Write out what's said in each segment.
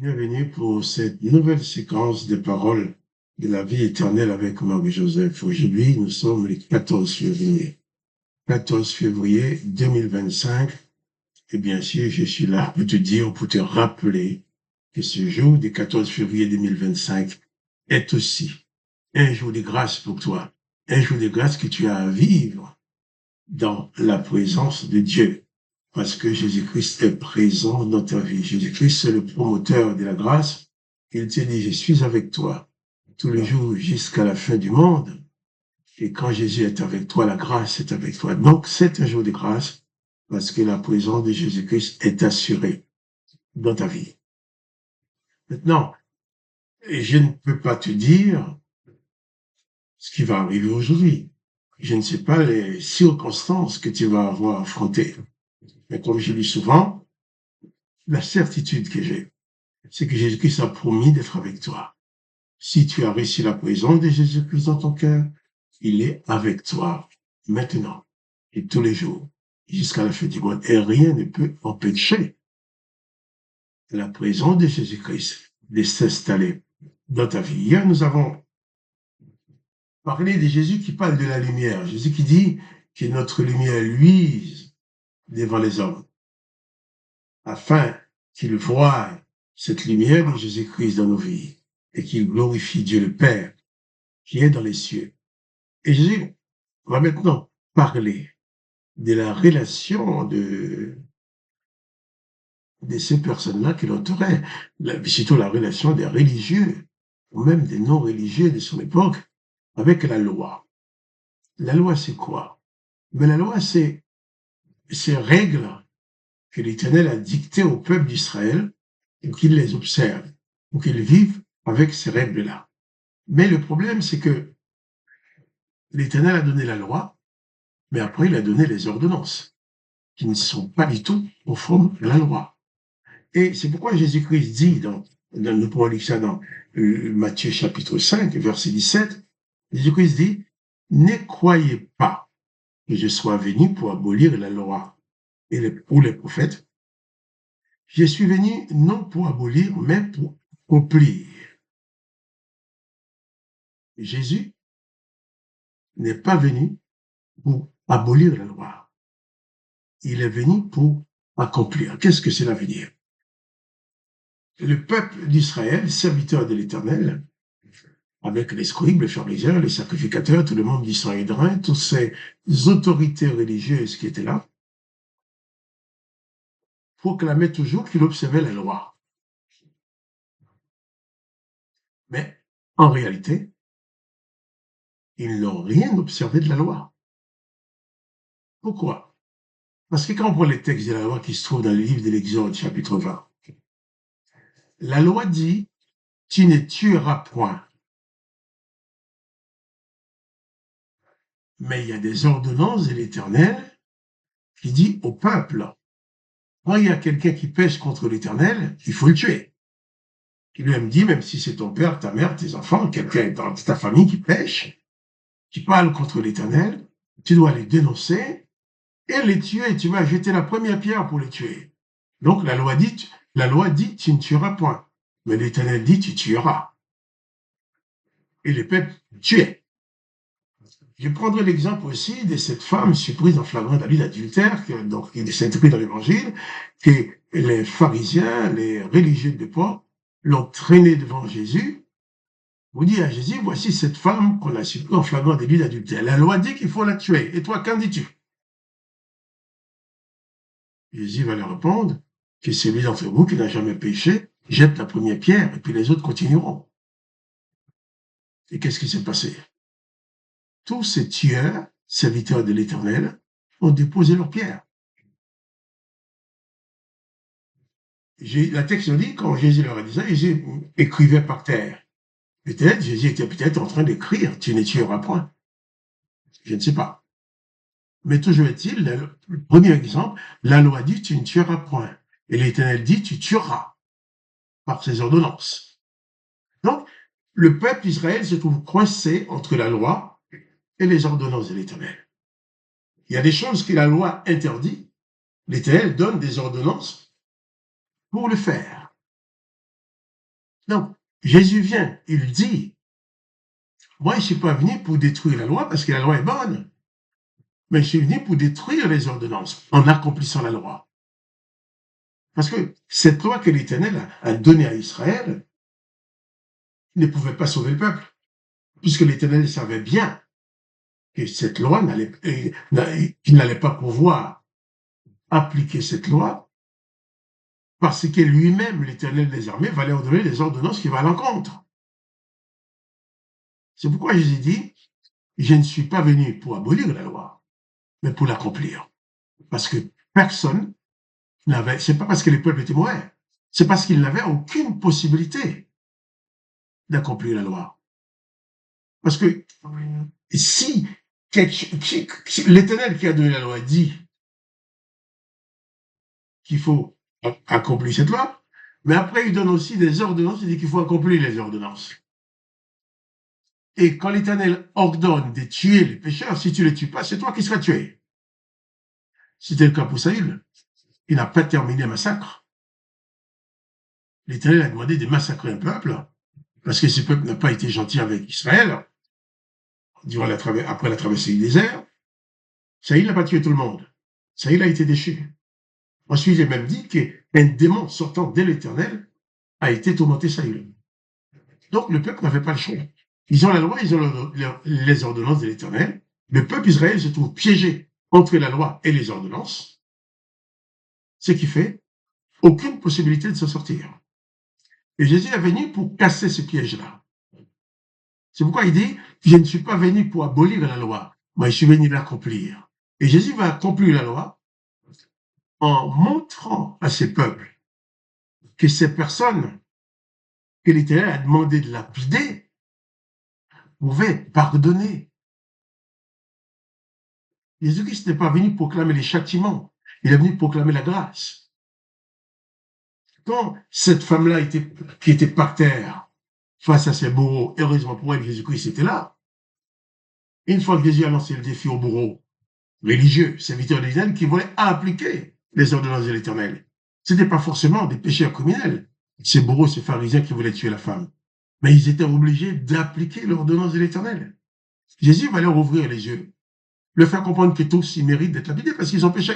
Bienvenue pour cette nouvelle séquence de paroles de la vie éternelle avec Marie-Joseph. Aujourd'hui, nous sommes le 14 février. 14 février 2025. Et bien sûr, je suis là pour te dire, pour te rappeler que ce jour du 14 février 2025 est aussi un jour de grâce pour toi. Un jour de grâce que tu as à vivre dans la présence de Dieu. Parce que Jésus-Christ est présent dans ta vie. Jésus-Christ, c'est le promoteur de la grâce. Il te dit, je suis avec toi tous les jours jusqu'à la fin du monde. Et quand Jésus est avec toi, la grâce est avec toi. Donc, c'est un jour de grâce parce que la présence de Jésus-Christ est assurée dans ta vie. Maintenant, je ne peux pas te dire ce qui va arriver aujourd'hui. Je ne sais pas les circonstances que tu vas avoir affrontées. Mais comme je dis souvent, la certitude que j'ai, c'est que Jésus-Christ a promis d'être avec toi. Si tu as reçu la présence de Jésus-Christ dans ton cœur, il est avec toi maintenant et tous les jours jusqu'à la fin du monde. Et rien ne peut empêcher la présence de Jésus-Christ de s'installer dans ta vie. Hier, nous avons parlé de Jésus qui parle de la lumière. Jésus qui dit que notre lumière luise devant les hommes afin qu'ils voient cette lumière de Jésus-Christ dans nos vies et qu'ils glorifient Dieu le Père qui est dans les cieux. Et Jésus va maintenant parler de la relation de ces personnes-là qui l'entouraient, surtout la relation des religieux, ou même des non-religieux de son époque, avec la loi. La loi, c'est quoi? Mais la loi, c'est ces règles que l'Éternel a dictées au peuple d'Israël pour qu'ils les observent, pour qu'ils vivent avec ces règles-là. Mais le problème, c'est que l'Éternel a donné la loi, mais après, il a donné les ordonnances, qui ne sont pas du tout conformes à la loi. Et c'est pourquoi Jésus-Christ dit, nous pouvons lire ça dans Matthieu chapitre 5, verset 17, Jésus-Christ dit, ne croyez pas que je sois venu pour abolir la loi ou les prophètes. Je suis venu non pour abolir, mais pour accomplir. Jésus n'est pas venu pour abolir la loi. Il est venu pour accomplir. Qu'est-ce que cela veut dire? Le peuple d'Israël, serviteur de l'Éternel, avec les scribes, les pharisiens, les sacrificateurs, tout le monde du Sanhédrin, toutes ces autorités religieuses qui étaient là, proclamaient toujours qu'il observait la loi. Mais en réalité, ils n'ont rien observé de la loi. Pourquoi? Parce que quand on prend les textes de la loi qui se trouvent dans le livre de l'Exode, chapitre 20, la loi dit « tu ne tueras point ». Mais il y a des ordonnances de l'Éternel qui dit au peuple, quand il y a quelqu'un qui pêche contre l'Éternel, il faut le tuer. Il lui dit, même si c'est ton père, ta mère, tes enfants, quelqu'un dans ta famille qui pêche, qui parle contre l'Éternel, tu dois les dénoncer et les tuer. Tu vas jeter la première pierre pour les tuer. Donc la loi dit, tu ne tueras point. Mais l'Éternel dit, tu tueras. Et les peuples tuaient. Je prendrai l'exemple aussi de cette femme surprise en flagrant délit d'adultère, donc il est inscrit dans l'Évangile, que les pharisiens, les religieux de l'époque, l'ont traînée devant Jésus. Vous dites à Jésus, voici cette femme qu'on a surpris en flagrant délit d'adultère. La loi dit qu'il faut la tuer. Et toi, qu'en dis-tu? Jésus va leur répondre que celui d'entre vous qui n'a jamais péché jette la première pierre et puis les autres continueront. Et qu'est-ce qui s'est passé? Tous ces tueurs, serviteurs de l'Éternel, ont déposé leurs pierres. La texte dit, quand Jésus leur a dit ça, Jésus écrivait par terre. Peut-être, Jésus était peut-être en train d'écrire, tu ne tueras point. Je ne sais pas. Mais toujours est-il, le premier exemple, la loi dit, tu ne tueras point. Et l'Éternel dit, tu tueras par ses ordonnances. Donc, le peuple d'Israël se trouve coincé entre la loi et les ordonnances de l'Éternel. Il y a des choses que la loi interdit. L'Éternel donne des ordonnances pour le faire. Donc, Jésus vient, il dit, moi, je ne suis pas venu pour détruire la loi parce que la loi est bonne, mais je suis venu pour détruire les ordonnances en accomplissant la loi. Parce que cette loi que l'Éternel a donnée à Israël ne pouvait pas sauver le peuple, puisque l'Éternel savait bien que cette loi qu'il n'allait pas pouvoir appliquer cette loi parce que lui-même, l'Éternel des armées, va leur donner des ordonnances qui vont à l'encontre. C'est pourquoi Jésus dit, je ne suis pas venu pour abolir la loi, mais pour l'accomplir. Parce que personne n'avait, c'est pas parce que les peuples étaient mauvais, c'est parce qu'ils n'avaient aucune possibilité d'accomplir la loi. Parce que si l'Éternel qui a donné la loi dit qu'il faut accomplir cette loi, mais après il donne aussi des ordonnances, il dit qu'il faut accomplir les ordonnances. Et quand l'Éternel ordonne de tuer les pécheurs, si tu ne les tues pas, c'est toi qui seras tué. C'était le cas pour Saül. Il n'a pas terminé le massacre. L'Éternel a demandé de massacrer un peuple, parce que ce peuple n'a pas été gentil avec Israël, après la traversée du désert. Saül n'a pas tué tout le monde. Saül a été déchu. Ensuite, il est même dit qu'un démon sortant de l'Éternel a été tourmenté Saül. Donc, le peuple n'avait pas le choix. Ils ont la loi, ils ont les ordonnances de l'Éternel. Le peuple Israël se trouve piégé entre la loi et les ordonnances, ce qui fait aucune possibilité de s'en sortir. Et Jésus est venu pour casser ce piège-là. C'est pourquoi il dit, je ne suis pas venu pour abolir la loi, mais je suis venu l'accomplir. Et Jésus va accomplir la loi en montrant à ces peuples que ces personnes que l'Éternel a demandé de lapider pouvaient pardonner. Jésus-Christ n'est pas venu proclamer les châtiments, il est venu proclamer la grâce. Quand cette femme-là qui était par terre face à ses bourreaux, heureusement pour elle, Jésus-Christ était là. Une fois que Jésus a lancé le défi aux bourreaux religieux, serviteurs d'Israël, qui voulaient appliquer les ordonnances de l'Éternel. Ce n'était pas forcément des pécheurs criminels, ces bourreaux, ces pharisiens qui voulaient tuer la femme. Mais ils étaient obligés d'appliquer l'ordonnance de l'Éternel. Jésus va leur ouvrir les yeux, leur faire comprendre que tous ils méritent d'être lapidés parce qu'ils ont péché.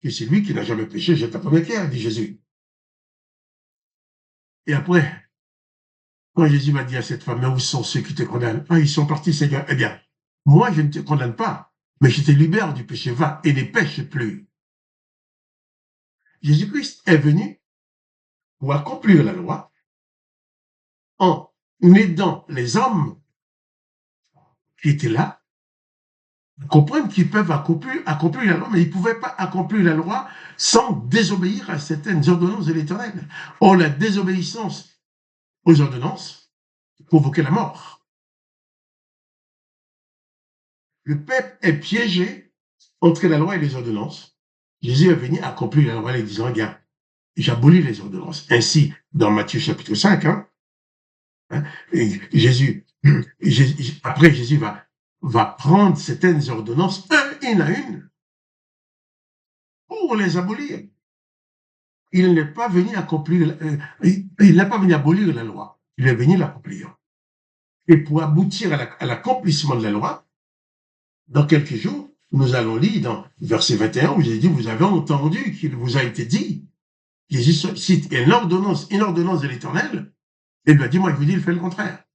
Et c'est lui qui n'a jamais péché, jette la première pierre, dit Jésus. Et après, quand Jésus va dire à cette femme, mais où sont ceux qui te condamnent? Ah, ils sont partis, Seigneur. Eh bien, moi, je ne te condamne pas, mais je te libère du péché. Va et ne pêche plus. Jésus-Christ est venu pour accomplir la loi en aidant les hommes qui étaient là, comprennent qu'ils peuvent accomplir la loi, mais ils ne pouvaient pas accomplir la loi sans désobéir à certaines ordonnances de l'Éternel. Or, la désobéissance aux ordonnances provoquait la mort. Le peuple est piégé entre la loi et les ordonnances. Jésus est venu accomplir la loi en disant, regarde, j'abolis les ordonnances. Ainsi, dans Matthieu chapitre 5, après Jésus va prendre certaines ordonnances, une à une, pour les abolir. Il n'est pas venu accomplir, il n'est pas venu abolir la loi, il est venu l'accomplir. Et pour aboutir à l'accomplissement de la loi, dans quelques jours, nous allons lire dans verset 21 où Jésus dit, vous avez entendu qu'il vous a été dit. Jésus cite une ordonnance de l'Éternel, et il lui a dit, moi je vous dis, il fait le contraire.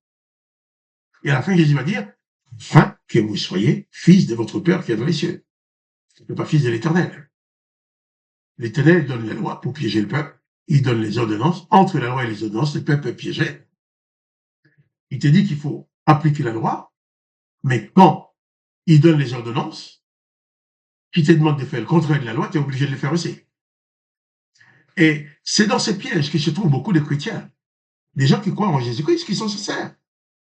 Et à la fin, Jésus va dire, afin que vous soyez fils de votre Père qui est dans les cieux. Ne pas fils de l'Éternel. L'Éternel donne la loi pour piéger le peuple. Il donne les ordonnances. Entre la loi et les ordonnances, le peuple est piégé. Il te dit qu'il faut appliquer la loi, mais quand il donne les ordonnances, qui te demande de faire le contraire de la loi, tu es obligé de le faire aussi. Et c'est dans ces pièges que se trouvent beaucoup de chrétiens. Des gens qui croient en Jésus-Christ, qui sont sincères,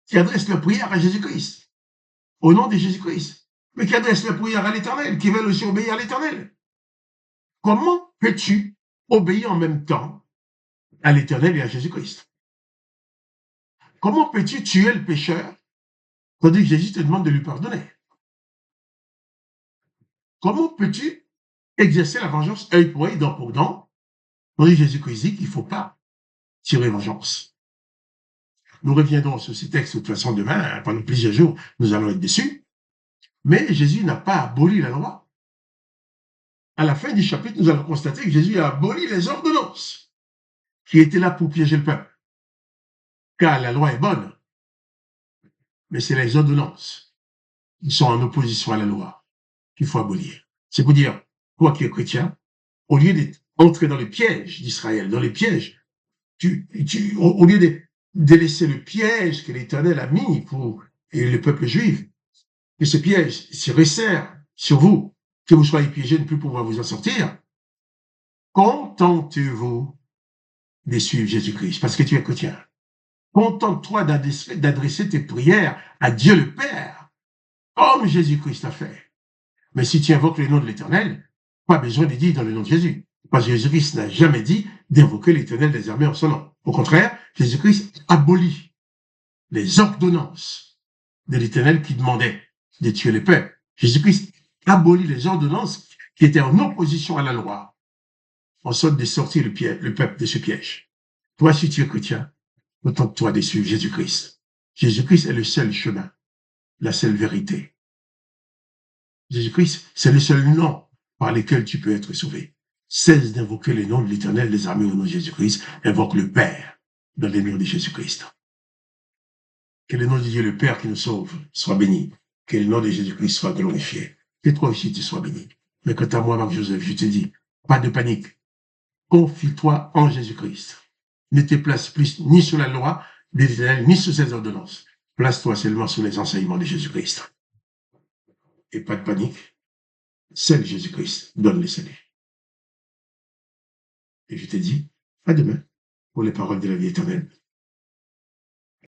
qui adressent leur prière à Jésus-Christ, au nom de Jésus-Christ, mais qui adressent leur prière à l'Éternel, qui veulent aussi obéir à l'Éternel. Comment peux-tu obéir en même temps à l'Éternel et à Jésus-Christ? Comment peux-tu tuer le pécheur tandis que Jésus te demande de lui pardonner? Comment peux-tu exercer la vengeance œil pour œil, dent pour dent, tandis que Jésus-Christ dit qu'il ne faut pas? tirer vengeance. Nous reviendrons sur ces textes de toute façon demain, pendant plusieurs jours, nous allons être dessus. Mais Jésus n'a pas aboli la loi. À la fin du chapitre, nous allons constater que Jésus a aboli les ordonnances qui étaient là pour piéger le peuple. Car la loi est bonne, mais c'est les ordonnances qui sont en opposition à la loi qu'il faut abolir. C'est pour dire, toi qui es chrétien, au lieu d'entrer dans les pièges d'Israël, dans les pièges, au lieu de laisser le piège que l'Éternel a mis pour le peuple juif, que ce piège se resserre sur vous, que vous soyez piégés, de ne plus pouvoir vous en sortir, contentez-vous de suivre Jésus-Christ, parce que tu es chrétien. Contente-toi d'adresser tes prières à Dieu le Père, comme Jésus-Christ a fait. Mais si tu invoques le nom de l'Éternel, pas besoin de dire dans le nom de Jésus. Parce que Jésus-Christ n'a jamais dit d'invoquer l'Éternel des armées en son nom. Au contraire, Jésus-Christ abolit les ordonnances de l'Éternel qui demandait de tuer les peuples. Jésus-Christ abolit les ordonnances qui étaient en opposition à la loi, en sorte de sortir le peuple de ce piège. Toi, si tu es chrétien, contente-toi de suivre Jésus-Christ. Jésus-Christ est le seul chemin, la seule vérité. Jésus-Christ, c'est le seul nom par lequel tu peux être sauvé. Cesse d'invoquer le nom de l'Éternel des armées au nom de Jésus-Christ, invoque le Père dans le nom de Jésus-Christ. Que le nom de Dieu le Père qui nous sauve soit béni. Que le nom de Jésus-Christ soit glorifié. Que toi aussi tu sois béni. Mais quant à moi, Marc-Joseph, je te dis, pas de panique. Confie-toi en Jésus-Christ. Ne te place plus ni sur la loi de l'Éternel, ni sur ses ordonnances. Place-toi seulement sur les enseignements de Jésus-Christ. Et pas de panique. Seul Jésus-Christ donne le salut. Et je te dis, à demain pour les paroles de la vie éternelle.